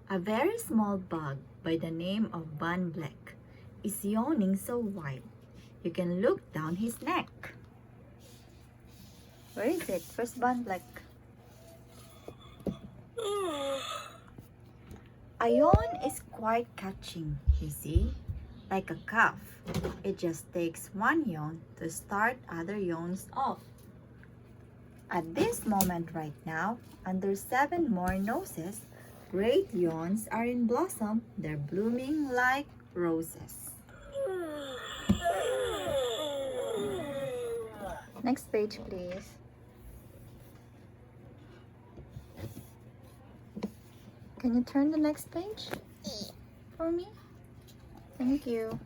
A very small bug by the name of Bun Black is yawning so wide you can look down his neck. Where is it? Where's Bun Black? A yawn is quite catching, you see. Like a cough, it just takes one yawn to start other yawns off. At this moment right now, under 7 more noses, great yawns are in blossom. They're blooming like roses. Next page, please. Can you turn the next page for me? Thank you.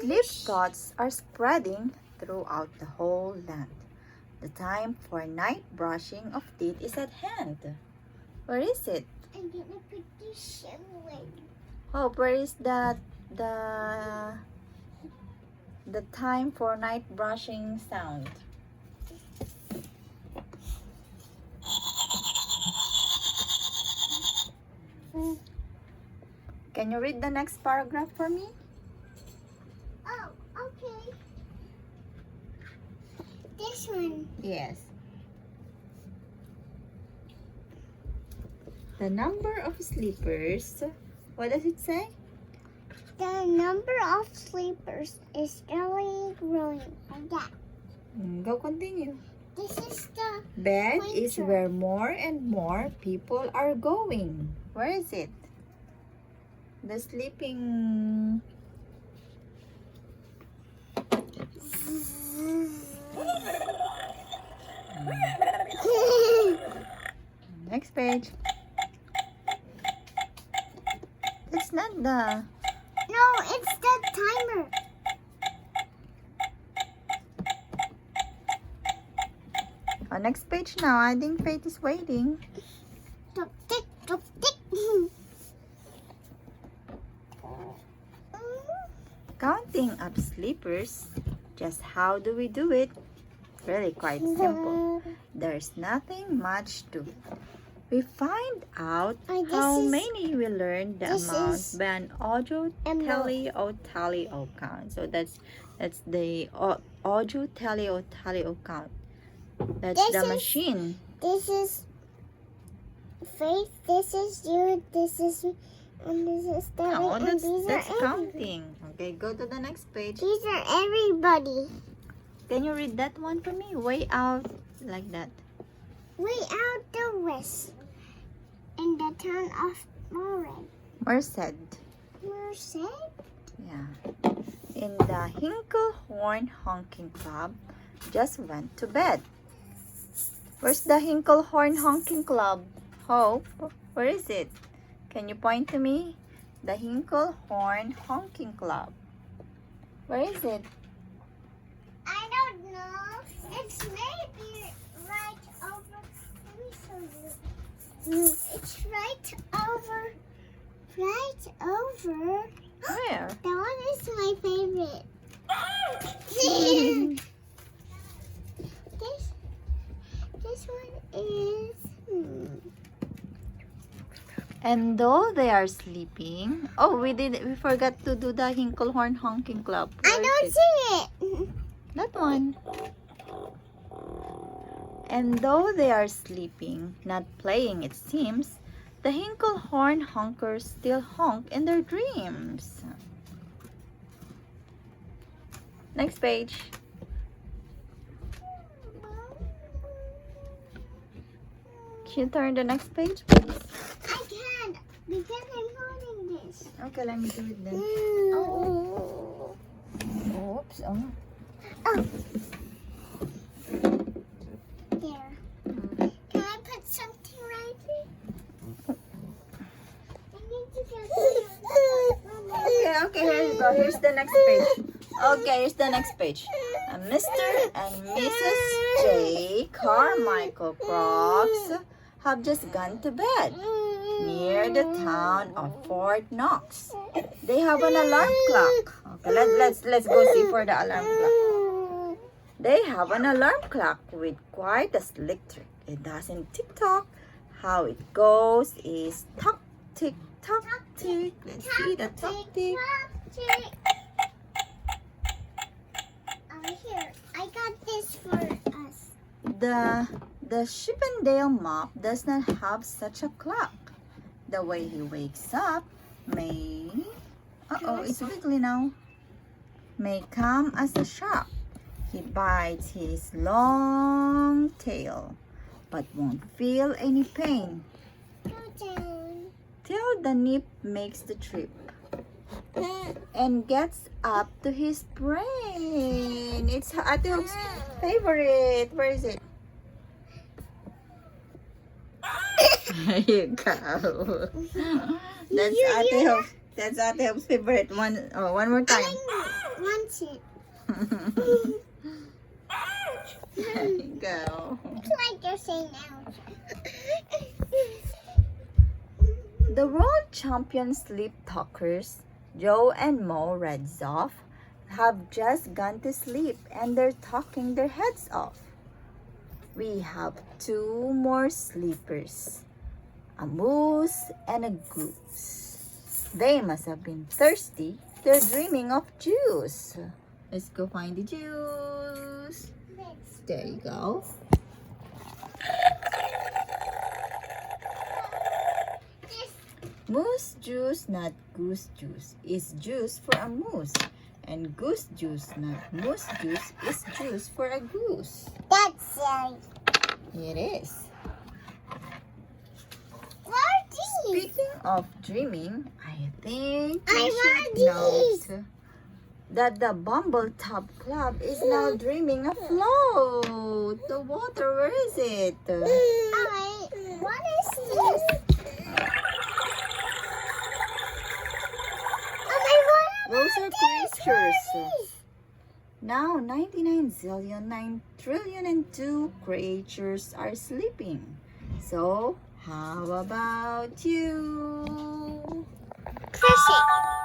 Sleep thoughts are spreading throughout the whole land. The time for night brushing of teeth is at hand. Where is it? I'm gonna put this away. Oh, where is the time for night brushing sound? Can you read the next paragraph for me? Oh, okay. This one. Yes. The number of sleepers, what does it say? The number of sleepers is steadily growing like that. Go continue. This is the Bed is pointer. where more and more people are going. Where is it? The sleeping. Next page. It's not the. No, it's the timer. Oh, next page now. I think Faith is waiting. Tick, tick, tick, tick. Counting up sleepers. Just how do we do it? Really quite simple. There's nothing much to it. We find out This how is- many we learned the this amount is by an audio tally o count. So that's the audio tally o count. That's This the is- machine. This is Faith, this is you, this is me, and this is Debbie, No, and that's these are everybody. counting. Okay, go to the next page. These are everybody. Can you read that one for me? Way out like that. Way out the west, in the town of Merced. Merced. Yeah. In the Hinkle Horn Honking Club just went to bed. Where's the Hinkle Horn Honking Club? Hope, where is it? Can you point to me? The Hinkle Horn Honking Club. Where is it? I don't know. It's maybe right over. Let me show you. It's right over. Right over. Where? That one is my favorite. This one is. And though they are sleeping, oh, we forgot to do the Hinkle Horn Honking Club. I Where is don't it? see it. That one. And though they are sleeping, not playing it seems, the Hinkle Horn honkers still honk in their dreams. Next page. Can you turn the next page, please? I can't because I'm holding this. Okay, let me do it then. Oh. Oops. Oh. Oh. There. Can I put something right here? I need to get Okay, here you go. Here's the next page. Okay, here's the next page. Mr. and Mrs. J. Carmichael Crocs have just gone to bed near the town of Fort Knox. They have an alarm clock. Okay, let's go see for the alarm clock. They have an alarm clock with quite a slick trick. It doesn't tick-tock How it goes is tock, tick, tock, tick. Let's see the tock, tick. Here, I got this for us. The Chippendale mop does not have such a clock. The way he wakes up may... it's wiggly now. May come as a shock. He bites his long tail, but won't feel any pain. Till the nip makes the trip and gets up to his brain. It's Ate Hope's favorite. Where is it? There you go. That's Ate Hope's favorite. One more time. Want it. There you go. It's like you're saying now. The world champion sleep talkers, Joe and Mo Redzoff, have just gone to sleep and they're talking their heads off. We have two more sleepers, a moose and a goose. They must have been thirsty. They're dreaming of juice. Let's go find the juice. There you go. Moose juice, not goose juice, is juice for a moose. And goose juice, not moose juice, is juice for a goose. That's silly. It is. What are these? Speaking of dreaming, I think I you want should note that the Bumble Tob Club is now dreaming afloat. The water, where is it? What is this? Those are creatures. Now 99 zillion 9 trillion and 2 creatures are sleeping. So how about you? Crush it.